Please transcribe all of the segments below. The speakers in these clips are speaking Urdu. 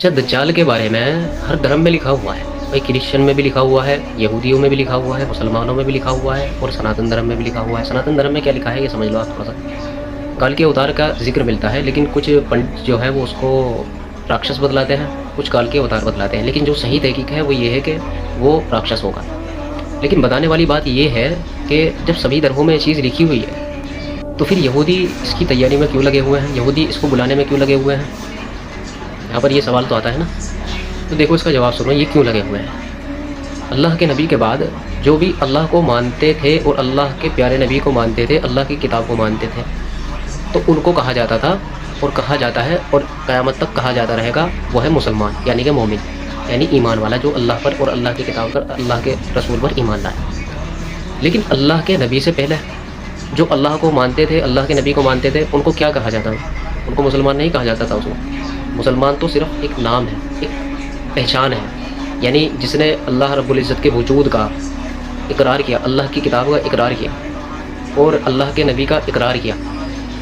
اچھا، دجال کے بارے میں ہر دھرم میں لکھا ہوا ہے بھائی، کرسچن میں بھی لکھا ہوا ہے، یہودیوں میں بھی لکھا ہوا ہے، مسلمانوں میں بھی لکھا ہوا ہے، اور سناتن دھرم میں بھی لکھا ہوا ہے۔ سناتن دھرم میں کیا لکھا ہے یہ سمجھ لو آپ تھوڑا سا۔ کال کے اوتار کا ذکر ملتا ہے، لیکن کچھ پنڈت جو ہے وہ اس کو راکشس بتلاتے ہیں، کچھ کال کے اوتار بتلاتے ہیں، لیکن جو صحیح تحقیق ہے وہ یہ ہے کہ وہ راکشس ہوگا۔ لیکن بتانے والی بات یہ ہے کہ جب سبھی دھرموں میں یہ چیز لکھی ہوئی ہے تو پھر یہودی اس کی تیاری میں کیوں لگے ہوئے ہیں، یہودی اس کو بلانے میں کیوں لگے ہوئے ہیں؟ یہاں پر یہ سوال تو آتا ہے نا۔ تو دیکھو اس کا جواب سنو، یہ کیوں لگے ہوئے ہیں۔ اللہ کے نبی کے بعد جو بھی اللہ کو مانتے تھے اور اللہ کے پیارے نبی کو مانتے تھے، اللہ کی کتاب کو مانتے تھے، تو ان کو کہا جاتا تھا اور کہا جاتا ہے اور قیامت تک کہا جاتا رہے گا، وہ ہے مسلمان، یعنی کہ مومن، یعنی ایمان والا جو اللہ پر اور اللہ کی کتاب پر، اللہ کے رسول پر ایمان لائے۔ لیکن اللہ کے نبی سے پہلے جو اللہ کو مانتے تھے، اللہ کے نبی کو مانتے تھے، ان کو کیا کہا جاتا تھا؟ ان کو مسلمان نہیں کہا جاتا تھا۔ اس کو مسلمان تو صرف ایک نام ہے، ایک پہچان ہے، یعنی جس نے اللہ رب العزت کے وجود کا اقرار کیا، اللہ کی کتاب کا اقرار کیا اور اللہ کے نبی کا اقرار کیا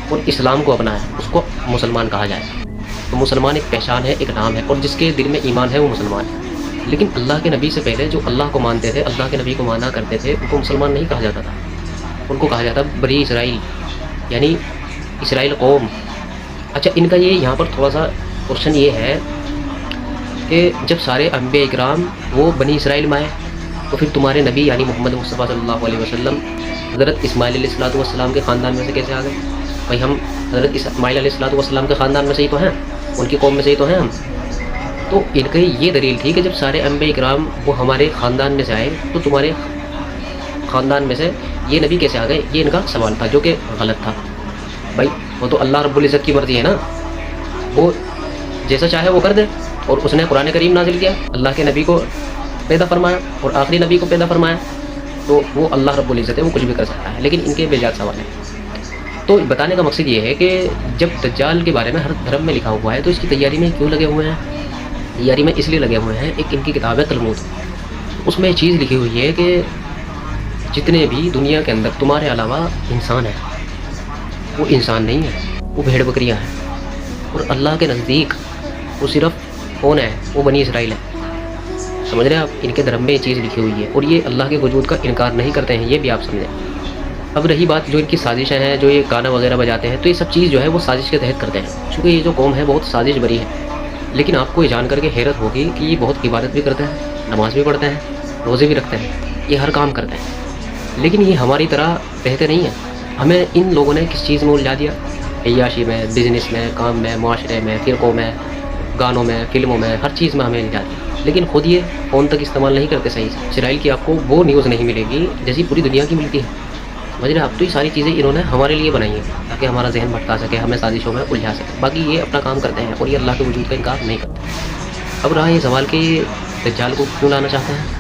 اور اسلام کو اپنایا، اس کو مسلمان کہا جائے۔ تو مسلمان ایک پہچان ہے، ایک نام ہے، اور جس کے دل میں ایمان ہے وہ مسلمان ہے۔ لیکن اللہ کے نبی سے پہلے جو اللہ کو مانتے تھے، اللہ کے نبی کو مانا کرتے تھے، ان کو مسلمان نہیں کہا جاتا تھا، ان کو کہا جاتا بنی اسرائیل، یعنی اسرائیل قوم۔ اچھا، ان کا یہ یہاں پر تھوڑا سا کوشچن یہ ہے کہ جب سارے انبیاء اکرام وہ بنی اسرائیل میں آئے تو پھر تمہارے نبی یعنی محمد مصطفیٰ صلی اللہ علیہ وسلم حضرت اسماعیل علیہ السلام کے خاندان میں سے کیسے آ گئے؟ بھائی ہم حضرت اسماعیل علیہ السلام کے خاندان میں سے ہی تو ہیں، ان کی قوم میں سے ہی تو ہیں ہم۔ تو ان کی یہ دلیل تھی کہ جب سارے انبیاء اکرام وہ ہمارے خاندان میں سے آئے تو تمہارے خاندان میں سے یہ نبی کیسے آ گئے؟ یہ ان کا سوال تھا، جو کہ غلط تھا۔ بھائی وہ تو اللہ رب العزت کی مرضی ہے نا، وہ جیسا چاہے وہ کر دے، اور اس نے قرآن کریم نازل کیا، اللہ کے نبی کو پیدا فرمایا اور آخری نبی کو پیدا فرمایا، تو وہ اللہ رب العزت ہے، وہ کچھ بھی کر سکتا ہے۔ لیکن ان کے بے جات سوال ہیں۔ تو بتانے کا مقصد یہ ہے کہ جب دجال کے بارے میں ہر دھرم میں لکھا ہوا ہے تو اس کی تیاری میں کیوں لگے ہوئے ہیں؟ تیاری میں اس لیے لگے ہوئے ہیں، ایک ان کی کتاب ہے تلمود، اس میں چیز لکھی ہوئی ہے کہ جتنے بھی دنیا کے اندر تمہارے علاوہ انسان ہیں، وہ انسان نہیں ہے، وہ بھیڑ بکریاں ہیں، اور اللہ کے نزدیک وہ صرف کون ہے؟ وہ بنی اسرائیل ہے۔ سمجھ رہے ہیں آپ؟ ان کے دھرم میں یہ چیز لکھی ہوئی ہے، اور یہ اللہ کے وجود کا انکار نہیں کرتے ہیں، یہ بھی آپ سمجھیں۔ اب رہی بات جو ان کی سازشیں ہیں، جو یہ گانا وغیرہ بجاتے ہیں، تو یہ سب چیز جو ہے وہ سازش کے تحت کرتے ہیں، چونکہ یہ جو قوم ہے بہت سازش بری ہے۔ لیکن آپ کو یہ جان کر کے حیرت ہوگی کہ یہ بہت عبادت بھی کرتے ہیں، نماز بھی پڑھتے ہیں، روزے بھی رکھتے ہیں، یہ ہر کام کرتے ہیں، لیکن یہ ہماری طرح رہتے نہیں ہیں۔ ہمیں ان لوگوں نے کس چیز میں الجھا دیا؟ عیاشی میں، بزنس میں، کام میں، معاشرے میں، فرقوں میں، گانوں میں، فلموں میں، ہر چیز میں ہمیں الجھا دیا۔ لیکن خود یہ فون تک استعمال نہیں کرتے صحیح سے۔ اسرائیل کی آپ کو وہ نیوز نہیں ملے گی جیسی پوری دنیا کی ملتی ہے، سمجھ رہے ہیں آپ؟ تو یہ ساری چیزیں انہوں نے ہمارے لیے بنائی ہیں تاکہ ہمارا ذہن بھٹکا سکے، ہمیں سازشوں میں الجھا سکے۔ باقی یہ اپنا کام کرتے ہیں اور یہ اللہ کے وجود کا انکار نہیں کرتے۔ اب رہا یہ سوال کہ دجال کو کیوں لانا چاہتے ہیں؟